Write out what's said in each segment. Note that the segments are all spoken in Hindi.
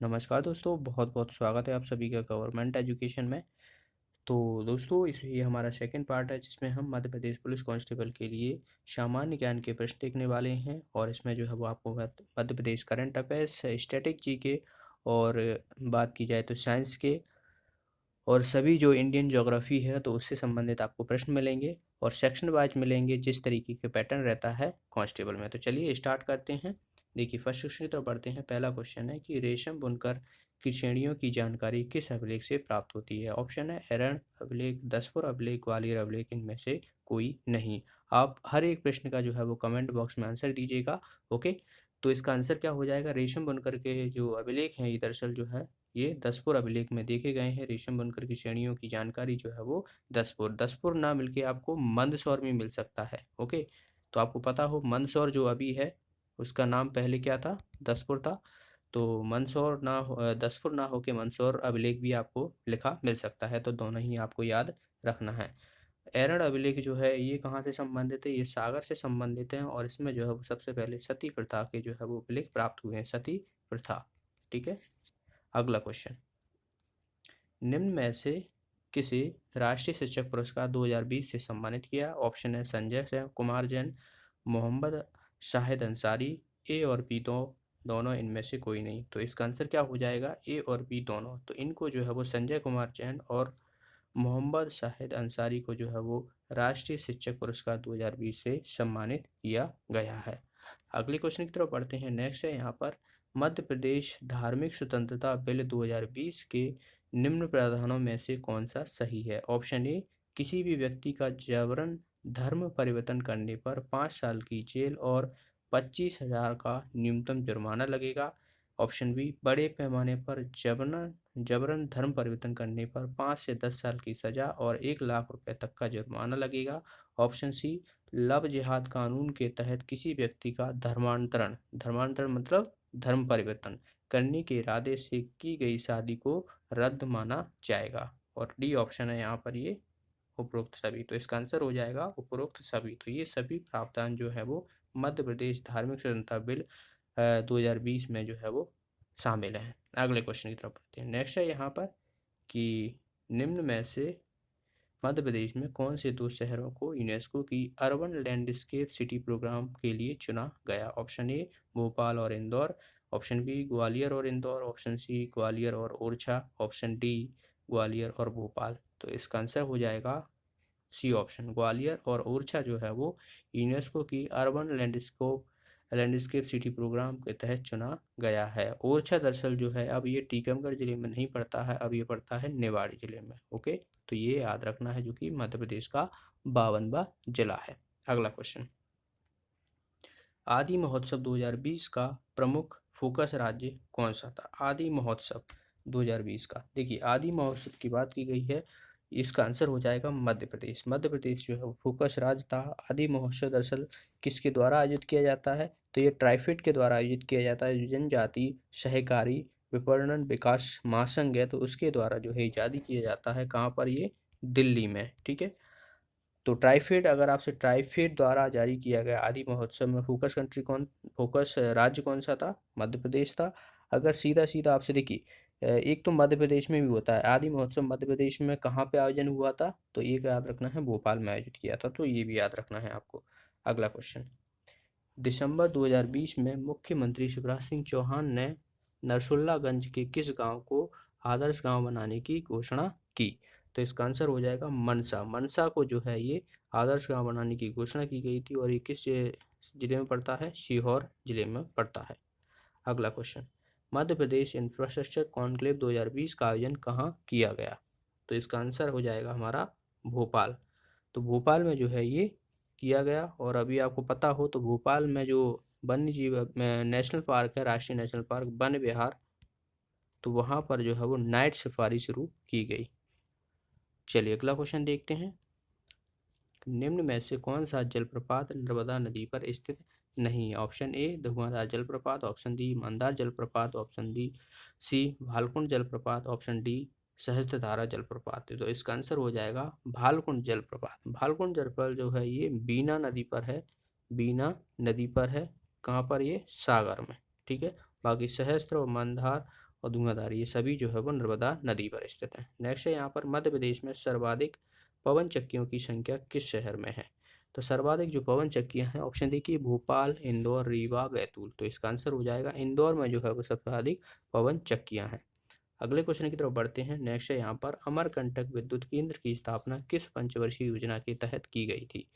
नमस्कार दोस्तों, बहुत बहुत स्वागत है आप सभी का गवर्नमेंट एजुकेशन में। तो दोस्तों, ये हमारा सेकंड पार्ट है जिसमें हम मध्य प्रदेश पुलिस कांस्टेबल के लिए सामान्य ज्ञान के प्रश्न देखने वाले हैं। और इसमें जो है वो आपको Madhya Pradesh current affairs, static G के और बात की जाए तो साइंस के और सभी जो इंडियन ज्योग्राफी है तो उससे संबंधित आपको प्रश्न मिलेंगे और सेक्शन वाइज मिलेंगे जिस तरीके के पैटर्न रहता है कांस्टेबल में। तो चलिए स्टार्ट करते हैं। देखिए फर्स्ट क्वेश्चन की तरफ बढ़ते हैं। पहला क्वेश्चन है कि रेशम बुनकर की श्रेणियों की जानकारी किस अभिलेख से प्राप्त होती है। ऑप्शन है एरन अभिलेख, दसपुर अभिलेख, ग्वालियर अभिलेख, इनमें से कोई नहीं। आप हर एक प्रश्न का जो है वो कमेंट बॉक्स में आंसर दीजिएगा। ओके, तो इसका आंसर क्या हो जाएगा? रेशम बुनकर के जो अभिलेख हैं ये दरअसल जो है ये दसपुर अभिलेख में देखे गए हैं। रेशम बुनकर की श्रेणियों की जानकारी जो है वो दसपुर ना मिलके आपको मंदसौर में मिल सकता है। ओके, तो आपको पता हो मंदसौर जो अभी है उसका नाम पहले क्या था? दसपुर था। तो दसपुर ना होके मंदसौर अभिलेख भी आपको लिखा मिल सकता है, तो दोनों ही आपको याद रखना है। एरड़ अभिलेख जो है ये कहाँ से संबंधित है? ये सागर से संबंधित है और इसमें जो है वो सबसे पहले सती प्रथा के जो है वो अभिलेख प्राप्त हुए हैं, सती प्रथा। ठीक है, अगला क्वेश्चन। निम्न में से किसे राष्ट्रीय शिक्षक पुरस्कार 2020 से सम्मानित किया? ऑप्शन है संजय कुमार जैन, मोहम्मद शाहिद अंसारी, ए और बी दोनों, इनमें से कोई नहीं। तो इसका आंसर क्या हो जाएगा? ए और बी दोनों। तो इनको जो है वो संजय कुमार जैन और मोहम्मद शाहिद अंसारी को जो है वो राष्ट्रीय शिक्षक पुरस्कार 2020 से सम्मानित किया गया है। अगले क्वेश्चन की तरफ बढ़ते हैं। नेक्स्ट है यहाँ पर, मध्य प्रदेश धार्मिक स्वतंत्रता बिल 2020 के निम्न प्रावधानों में से कौन सा सही है? ऑप्शन ए, किसी भी व्यक्ति का जबरन धर्म परिवर्तन करने पर 5 साल की जेल और 25,000 का न्यूनतम जुर्माना लगेगा। ऑप्शन बी, बड़े पैमाने पर जबरन जबरन धर्म परिवर्तन करने पर 5 से 10 साल की सजा और 1 लाख रुपए तक का जुर्माना लगेगा। ऑप्शन सी, लव जिहाद कानून के तहत किसी व्यक्ति का धर्मांतरण धर्मांतरण मतलब धर्म परिवर्तन करने के इरादे से की गई शादी को रद्द माना जाएगा। और डी ऑप्शन है यहाँ पर ये उपरोक्त सभी। तो इसका आंसर हो जाएगा उपरोक्त सभी। तो ये सभी प्रावधान जो है वो मध्य प्रदेश धार्मिक स्वतंत्रता बिल 2020 में जो है वो शामिल है। अगले क्वेश्चन की तरफ बढ़ते हैं। नेक्स्ट है यहाँ पर कि निम्न में से मध्य प्रदेश में कौन से दो शहरों को यूनेस्को की अर्बन लैंडस्केप सिटी प्रोग्राम के लिए चुना गया? ऑप्शन ए, भोपाल और इंदौर। ऑप्शन बी, ग्वालियर और इंदौर। ऑप्शन सी, ग्वालियर और ओरछा। ऑप्शन डी, ग्वालियर और भोपाल। तो इसका आंसर हो जाएगा सी ऑप्शन, ग्वालियर और ओरछा जो है वो यूनेस्को की अर्बन लैंडस्केप सिटी प्रोग्राम के तहत चुना गया है। ओरछा दरअसल जो है अब ये टीकमगढ़ जिले में नहीं पड़ता है, अब ये पड़ता है निवाड़ी जिले में। ओके, तो ये याद रखना है जो कि मध्य प्रदेश का 52वां जिला है। अगला क्वेश्चन, आदि महोत्सव 2020 का प्रमुख फोकस राज्य कौन सा था? आदि महोत्सव 2020 का, देखिए आदि महोत्सव की बात की गई है, इसका आंसर हो जाएगा मध्य प्रदेश। मध्य प्रदेश जो है वो फोकस राज्य था। आदि महोत्सव दरअसल किसके द्वारा आयोजित किया जाता है? तो ये ट्राइफेड के द्वारा आयोजित किया जाता है, जो जनजाति सहकारी विपणन विकास महासंघ है, तो उसके द्वारा जो है इत्यादि किया जाता है। कहाँ पर? ये दिल्ली में। ठीक है, तो ट्राइफेड, अगर आपसे ट्राइफेड द्वारा जारी किया गया आदि महोत्सव में फोकस राज्य कौन सा था? मध्य प्रदेश था। अगर सीधा सीधा आपसे देखिए, एक तो मध्य प्रदेश में भी होता है आदि महोत्सव, मध्य प्रदेश में कहाँ पे आयोजन हुआ था? तो एक याद रखना है, भोपाल में आयोजित किया था, तो ये भी याद रखना है आपको। अगला क्वेश्चन, दिसंबर 2020 में मुख्यमंत्री शिवराज सिंह चौहान ने नरसुल्लागंज के किस गांव को आदर्श गांव बनाने की घोषणा की? तो इसका आंसर हो जाएगा मनसा। मनसा को जो है ये आदर्श गांव बनाने की घोषणा की गई थी और ये किस जिले में पड़ता है? सीहोर जिले में पड़ता है। अगला question, Madhya Pradesh infrastructure conclave 2020 का आयोजन कहाँ किया गया? तो इसका आंसर हो जाएगा हमारा भोपाल। तो भोपाल में जो है ये किया गया। और अभी आपको पता हो तो भोपाल में जो वन्य जीव नेशनल पार्क है, राष्ट्रीय नेशनल पार्क वन विहार, तो वहाँ पर जो है वो नाइट सफारी शुरू की गई। चलिए अगला क्वेश्चन देखते हैं। निम्न में से कौन सा जलप्रपात नर्मदा नदी पर स्थित नहीं है? ऑप्शन ए, धुआंधार जलप्रपात। ऑप्शन डी, मंदार जलप्रपात। ऑप्शन डी सी, भालकुंड जलप्रपात। ऑप्शन डी, सहस्त्रधारा जलप्रपात। तो इसका आंसर हो जाएगा भालकुंड जलप्रपात। भालकुंड जलप्रपात जो है ये बीना नदी पर है, बीना नदी पर है। कहाँ पर? ये सागर में। ठीक है, बाकी सहस्त्र और मंदार और धुआंधार, ये सभी जो है वो नर्मदा नदी पर स्थित है। नेक्स्ट है यहाँ पर मध्य प्रदेश में सर्वाधिक पवन चक्कियों की संख्या किस शहर में है? तो सर्वाधिक जो पवन चक्कियां हैं, ऑप्शन देखिए भोपाल, इंदौर, रीवा, बैतूल। तो इसका आंसर हो जाएगा इंदौर में जो है वो सबसे अधिक पवन चक्कियां हैं। अगले क्वेश्चन की तरफ बढ़ते हैं। नेक्स्ट है यहाँ पर अमरकंटक विद्युत केंद्र की स्थापना किस पंचवर्षीय योजना के तहत की गई थी?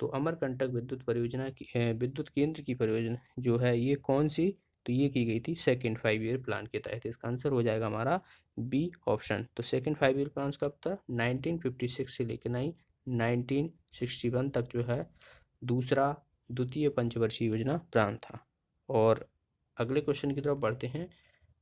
तो अमरकंटक विद्युत केंद्र की परियोजना जो है ये कौन सी? तो ये की गई थी सेकंड 5 ईयर प्लान के तहत। इसका आंसर हो जाएगा हमारा बी ऑप्शन। तो सेकंड 5 ईयर प्लान कब था? 1956 से लेकर 1961 तक जो है दूसरा द्वितीय पंचवर्षीय योजना प्लान था। और अगले क्वेश्चन की तरफ बढ़ते हैं।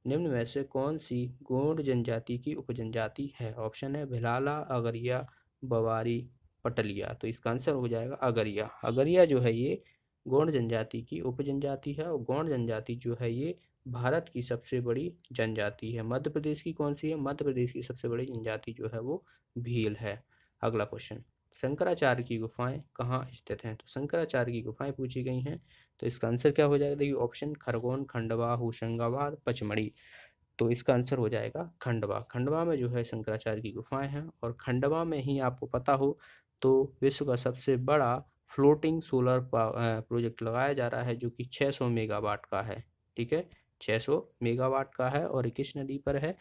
निम्न में से कौन सी गोंड जनजाति की उपजनजाति है? ऑप्शन है भिलाला, अगरिया, बवारी, पटलिया। तो इसका आंसर हो जाएगा अगरिया। अगरिया जो है ये गोंड जनजाति की उपजनजाति है, और गोंड जनजाति जो है ये भारत की सबसे बड़ी जनजाति है। मध्य प्रदेश की कौन सी है? मध्य प्रदेश की सबसे बड़ी जनजाति जो है वो भील है। अगला क्वेश्चन, शंकराचार्य की गुफाएं कहाँ स्थित हैं? तो शंकराचार्य की गुफाएं पूछी गई हैं। तो इसका आंसर क्या हो जाएगा? देखिए ऑप्शन खरगोन, खंडवा, होशंगाबाद, पचमढ़ी। तो इसका आंसर हो जाएगा खंडवा। खंडवा में जो है शंकराचार्य की गुफाएं हैं, और खंडवा में ही आपको पता हो तो विश्व का सबसे बड़ा फ्लोटिंग सोलर प्रोजेक्ट लगाया जा रहा है, जो कि 600 मेगावाट का है। ठीक है, 600 मेगावाट का है, और किस नदी पर है?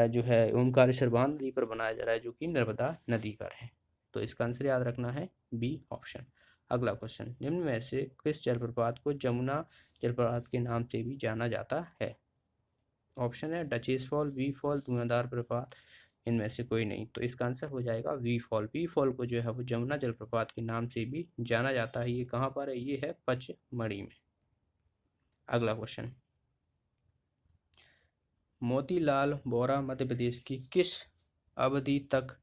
जो है ओमकारेश्वर बांध नदी पर बनाया जा रहा है, जो कि नर्मदा नदी पर है। तो इसका आंसर याद रखना है बी ऑप्शन। अगला क्वेश्चन, निम्न में से किस जलप्रपात को जमुना जलप्रपात के नाम से भी जाना जाता है? ऑप्शन है डचेस फॉल, वी फॉल, धुआंधार प्रपात, इनमें से कोई नहीं। तो इसका आंसर हो जाएगा वी फॉल। वी फॉल को जो है वो जमुना जलप्रपात के नाम से भी जाना जाता है। ये कहाँ पर है? ये है पचमढ़ी में। अगला क्वेश्चन, मोतीलाल वोरा मध्य प्रदेश की किस अवधि तक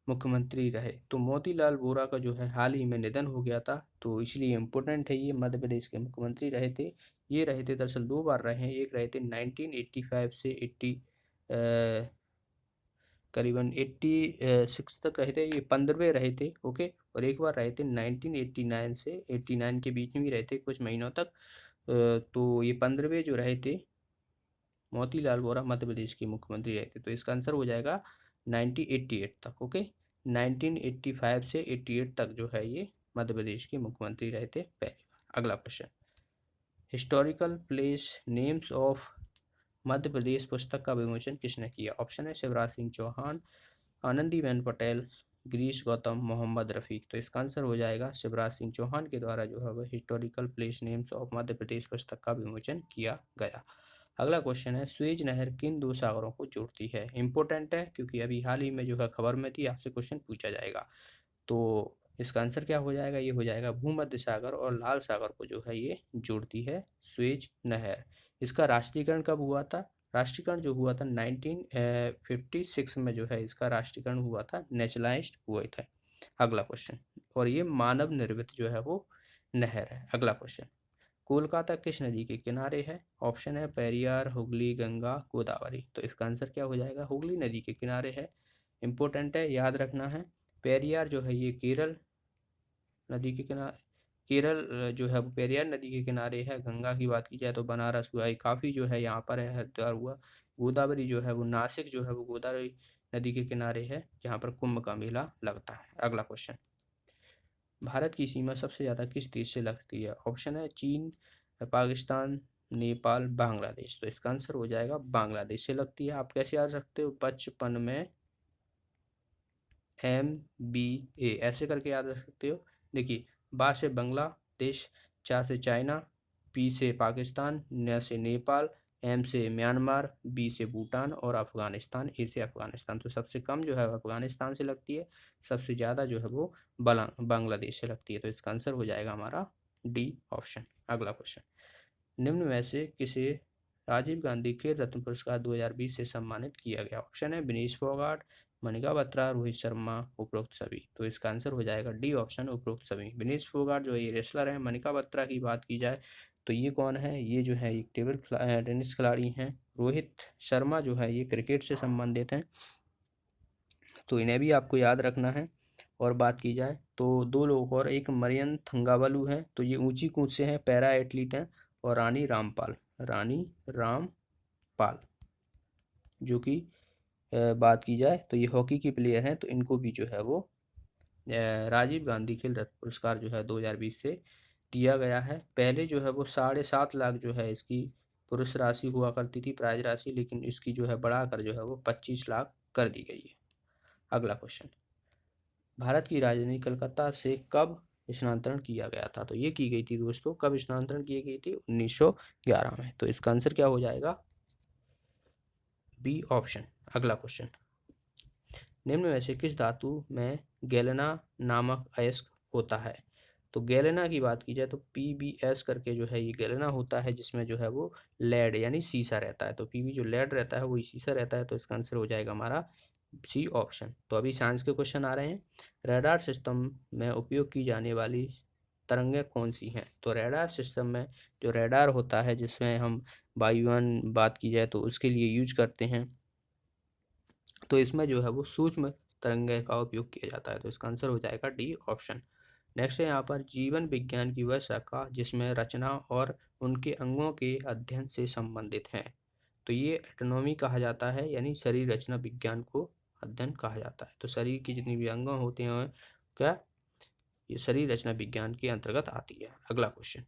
मुख्यमंत्री रहे? तो मोतीलाल वोरा का जो है हाल ही में निधन हो गया था, तो इसलिए इम्पोर्टेंट है। ये मध्य प्रदेश के मुख्यमंत्री रहे थे। ये रहे थे, दरअसल 2 बार रहे हैं। एक रहे थे 1985 से 80 करीबन 86 तक रहे थे। ये 15वें रहे थे। ओके, और एक बार रहे थे 1989 से 89 के बीच में ही रहे थे कुछ महीनों तक। तो ये 15वें जो रहे थे मोतीलाल वोरा मध्य प्रदेश के मुख्यमंत्री रहे थे। तो इसका आंसर हो जाएगा 1988 तक। ओके, 1985 से 88 तक जो है ये मध्य प्रदेश के मुख्यमंत्री रहे थे पहली बार। अगला question, historical place names of Madhya Pradesh पुस्तक का विमोचन किसने किया? ऑप्शन है शिवराज सिंह चौहान, आनंदीबेन पटेल, गिरीश गौतम, मोहम्मद रफ़ीक। तो इसका आंसर हो जाएगा शिवराज सिंह चौहान के द्वारा जो है वह historical place names of Madhya Pradesh पुस्तक का विमोचन किया गया। अगला क्वेश्चन है, स्वेज नहर किन 2 सागरों को जोड़ती है? इंपॉर्टेंट है, क्योंकि अभी हाल ही में जो है खबर में थी, आपसे क्वेश्चन पूछा जाएगा। तो इसका आंसर क्या हो जाएगा? ये हो जाएगा भूमध्य सागर और लाल सागर को जो है ये जोड़ती है स्वेज नहर। इसका राष्ट्रीयकरण कब हुआ था? राष्ट्रीयकरण जो हुआ था 1956 में जो है इसका राष्ट्रीयकरण हुआ था, नेशनलाइज्ड हुए थे। अगला क्वेश्चन, और ये मानव निर्मित जो है वो नहर है। अगला क्वेश्चन, कोलकाता किस नदी के किनारे है? ऑप्शन है पेरियार, हुगली, गंगा, गोदावरी। तो इसका आंसर क्या हो जाएगा? हुगली नदी के किनारे है। इंपॉर्टेंट है, याद रखना है। पेरियार जो है ये केरल नदी के किनारे, केरल जो है वो पेरियार नदी के किनारे है। गंगा की बात की जाए तो बनारस हुआ, ये काफ़ी जो है यहाँ पर है, हरिद्वार हुआ। गोदावरी जो है वो नासिक जो है वो गोदावरी नदी के किनारे है, जहाँ पर कुंभ का मेला लगता है। अगला क्वेश्चन, भारत की सीमा सबसे ज़्यादा किस देश से लगती है? ऑप्शन है चीन, पाकिस्तान, नेपाल, बांग्लादेश। तो इसका आंसर हो जाएगा बांग्लादेश से लगती है। आप कैसे याद रखते हो? बचपन में MBA ऐसे करके याद रख सकते हो। देखिए, बा से बांग्लादेश, चा से चाइना, पी से पाकिस्तान, न से नेपाल, M से म्यांमार, B से भूटान, और अफगानिस्तान, A से अफगानिस्तान। तो सबसे कम जो है अफगानिस्तान से लगती है, सबसे ज़्यादा जो है वो बांग्लादेश से लगती है। तो इसका आंसर हो जाएगा हमारा D ऑप्शन। अगला क्वेश्चन, निम्न में से किसे राजीव गांधी खेल रत्न पुरस्कार 2020 से सम्मानित किया गया? ऑप्शन है विनेश फोगाट, मनिका बत्रा, रोहित शर्मा, उपरोक्त सभी। तो इसका आंसर हो जाएगा डी ऑप्शन, उपरोक्त सभी। विनेश फोगाट जो है ये रेसलर है। मनिका बत्रा की बात की जाए तो ये कौन है? ये जो है एक टेबल टेनिस खिलाड़ी हैं। रोहित शर्मा जो है ये क्रिकेट से संबंधित हैं, तो इन्हें भी आपको याद रखना है। और बात की जाए तो 2 लोग और, एक मरियन थंगावलू हैं, तो ये ऊंची कूद से हैं, पैरा एथलीट हैं। और रानी रामपाल, रानी रामपाल। जो कि बात की जाए तो ये हॉकी की प्लेयर हैं, तो इनको भी जो है वो राजीव गांधी खेल रत्न पुरस्कार जो है 2020 से दिया गया है। पहले जो है वो 7.5 लाख जो है इसकी पुरस्कार राशि हुआ करती थी, प्राइज राशि, लेकिन इसकी जो है बढ़ाकर जो है वो 25 लाख कर दी गई है। अगला क्वेश्चन, भारत की राजधानी कलकत्ता से कब स्थानांतरण किया गया था? तो ये की गई थी दोस्तों, कब स्थानांतरण की गई थी? 1911 में। तो इसका आंसर क्या हो जाएगा? B option. अगला क्वेश्चन, निम्न में से किस धातु में गैलेना नामक अयस्क होता है? तो गैलेना की बात की जाए तो PbS करके जो है ये गैलेना होता है, जिसमें जो है वो लेड यानी सीसा रहता है। तो Pb जो लेड रहता है वही सीसा रहता है, तो इसका आंसर हो जाएगा हमारा सी ऑप्शन। तो अभी साइंस के क्वेश्चन आ रहे हैं। रडार सिस्टम में उपयोग की जाने वाली तरंगें कौन सी हैं? तो रडार सिस्टम में जो रडार होता है, जिसमें हम वायुयान बात की जाए तो उसके लिए यूज करते हैं, तो इसमें जो है वो सूक्ष्म तरंगे का उपयोग किया जाता है। तो इसका आंसर हो जाएगा डी ऑप्शन। नेक्स्ट है यहाँ पर जीवन विज्ञान की वह शाखा जिसमें रचना और उनके अंगों के अध्ययन से संबंधित है। तो ये एटोनॉमी कहा जाता है, यानी शरीर रचना विज्ञान को अध्ययन कहा जाता है। तो शरीर की जितनी भी अंग होते हैं क्या ये शरीर रचना विज्ञान के अंतर्गत आती है। अगला क्वेश्चन,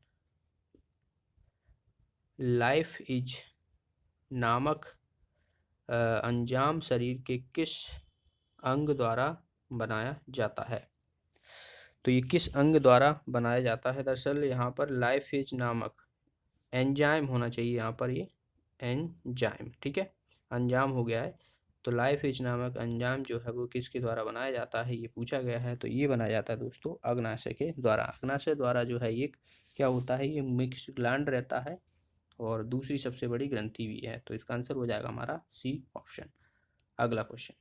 लाइफ इज नामक अंजाम शरीर के किस अंग द्वारा बनाया जाता है? तो ये किस अंग द्वारा बनाया जाता है? दरअसल यहाँ पर लाइफेज नामक एंजाइम होना चाहिए, यहाँ पर ये एंजाइम, ठीक है, अंजाम हो गया है। तो लाइफेज नामक एंजाइम जो है वो किसके द्वारा बनाया जाता है, ये पूछा गया है। तो ये बनाया जाता है दोस्तों अग्नाशय के द्वारा। अग्नाशय द्वारा जो है ये क्या होता है, ये मिक्स ग्लैंड रहता है और दूसरी सबसे बड़ी ग्रंथि भी है। तो इसका आंसर हो जाएगा हमारा सी ऑप्शन। अगला क्वेश्चन,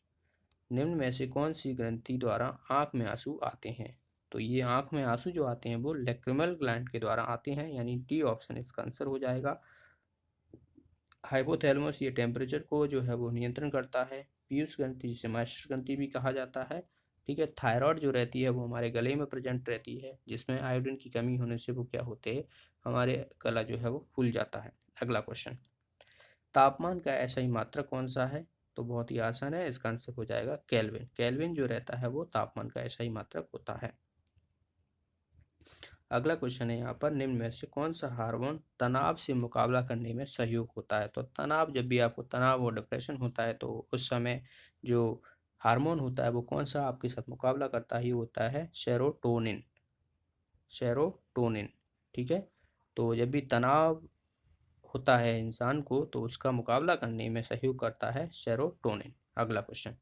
निम्न में से कौन सी ग्रंथि द्वारा आंख में आंसू आते हैं? तो ये आंख में आंसू जो आते हैं वो लैक्रिमल ग्लैंड के द्वारा आते हैं, यानी डी ऑप्शन इसका आंसर हो जाएगा। हाइपोथैलेमस ये टेम्परेचर को जो है वो नियंत्रण करता है। पीयूष ग्रंथि जिसे मास्टर ग्रंथि भी कहा जाता है, ठीक है। थायराइड जो रहती है वो हमारे गले में प्रेजेंट रहती है, जिसमें आयोडीन की कमी होने से वो क्या होते हैं, हमारे गला जो है वो फूल जाता है। अगला क्वेश्चन, तापमान का ऐसा ही मात्रक कौन सा है? तो बहुत ही आसान है, इसका आंसर हो जाएगा केल्विन। केल्विन जो रहता है वो तापमान का ऐसा ही मात्रक होता है। अगला क्वेश्चन है यहाँ पर, निम्न में से कौन सा हार्मोन तनाव से मुकाबला करने में सहयोग होता है? तो तनाव, जब भी आपको तनाव और डिप्रेशन होता है तो उस समय जो हार्मोन होता है वो कौन सा आपके साथ मुकाबला करता ही होता है, सेरोटोनिन। सेरोटोनिन, ठीक है। तो जब भी तनाव होता है इंसान को तो उसका मुकाबला करने में सहयोग करता है सेरोटोनिन। अगला क्वेश्चन,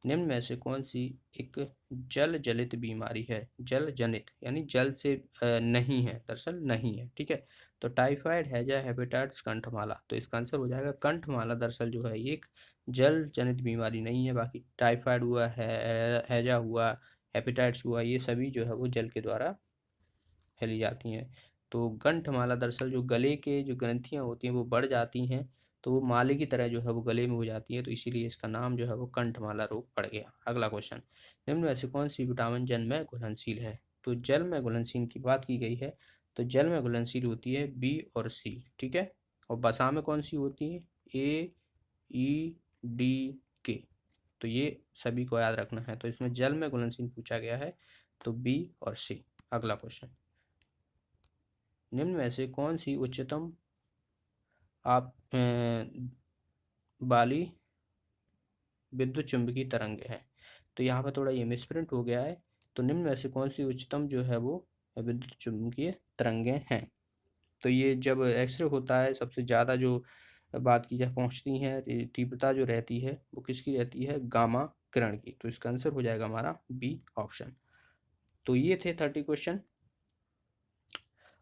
निम्न में से कौन सी एक जल जनित बीमारी है? जल जनित यानी जल से नहीं है, दरअसल नहीं है, ठीक है। तो टाइफाइड, हैजा, हेपेटाइटिस, कंठमाला। तो इसका आंसर हो जाएगा कंठमाला। दरअसल जो है ये एक जल जनित बीमारी नहीं है। बाकी टाइफाइड हुआ हैजा हुआ, हेपेटाइटिस हुआ, ये सभी जो है वो जल के द्वारा फैली जाती हैं। तो कंठमाला दरअसल जो गले के जो ग्रंथियां होती हैं वो बढ़ जाती हैं, तो वो माले की तरह जो है वो गले में हो जाती है, तो इसीलिए इसका नाम जो है वो कंठमाला रोग पड़ गया। अगला क्वेश्चन, निम्न में से कौन सी विटामिन जल में घुलनशील है? तो जल में घुलनशील की बात की गई है, तो जल में घुलनशील होती है बी और सी, ठीक है। और बसा में कौन सी होती है? ए, ई, डी, के। तो ये सभी को याद रखना है। तो इसमें जल में घुलनशील पूछा गया है, तो बी और सी। अगला क्वेश्चन, निम्न में से कौन सी उच्चतम आप वाली विद्युत चुंबकीय तरंग है? तो यहाँ पर थोड़ा ये मिसप्रिंट हो गया है। तो निम्न में से कौन सी उच्चतम जो है वो विद्युत चुंबकीय तरंगें हैं? तो ये जब एक्सरे होता है सबसे ज़्यादा जो बात की जाए पहुँचती हैं, तीव्रता जो रहती है वो किसकी रहती है? गामा किरण की। तो इसका आंसर हो जाएगा हमारा बी ऑप्शन। तो ये थे 30 क्वेश्चन।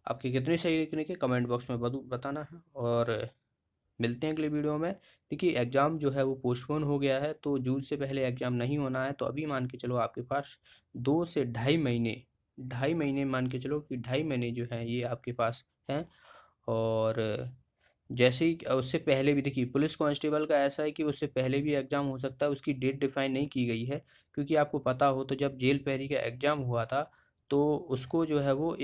आपके कितने सही लिखने के कमेंट बॉक्स में बताना है, और मिलते हैं अगले वीडियो में। देखिए एग्ज़ाम जो है वो पोस्टपोन हो गया है, तो जून से पहले एग्ज़ाम नहीं होना है। तो अभी मान के चलो आपके पास 2 से ढाई महीने मान के चलो कि 2.5 महीने जो है ये आपके पास हैं। और जैसे ही उससे पहले भी देखिए पुलिस कांस्टेबल का ऐसा है कि उससे पहले भी एग्ज़ाम हो सकता है, उसकी डेट डिफाइन नहीं की गई है। क्योंकि आपको पता हो तो जब जेल पहरी का एग्ज़ाम हुआ था तो उसको जो है वो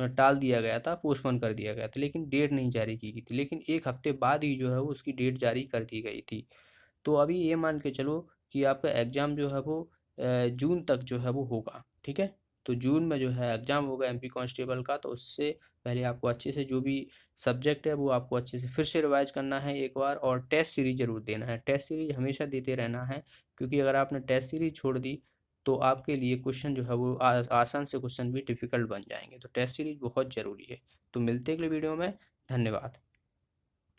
टाल दिया गया था, पोस्टपोन कर दिया गया था, लेकिन डेट नहीं जारी की गई थी। लेकिन 1 हफ्ते बाद ही जो है वो उसकी डेट जारी कर दी गई थी। तो अभी ये मान के चलो कि आपका एग्ज़ाम जो है वो जून तक जो है वो होगा, ठीक है। तो जून में जो है एग्ज़ाम होगा एमपी कांस्टेबल का, तो उससे पहले आपको अच्छे से जो भी सब्जेक्ट है वो आपको अच्छे से फिर से रिवाइज करना है एक बार, और टेस्ट सीरीज ज़रूर देना है। टेस्ट सीरीज हमेशा देते रहना है, क्योंकि अगर आपने टेस्ट सीरीज छोड़ दी तो आपके लिए क्वेश्चन जो है वो आसान से क्वेश्चन भी डिफ़िकल्ट बन जाएंगे। तो टेस्ट सीरीज बहुत ज़रूरी है। तो मिलते हैं अगले वीडियो में। धन्यवाद।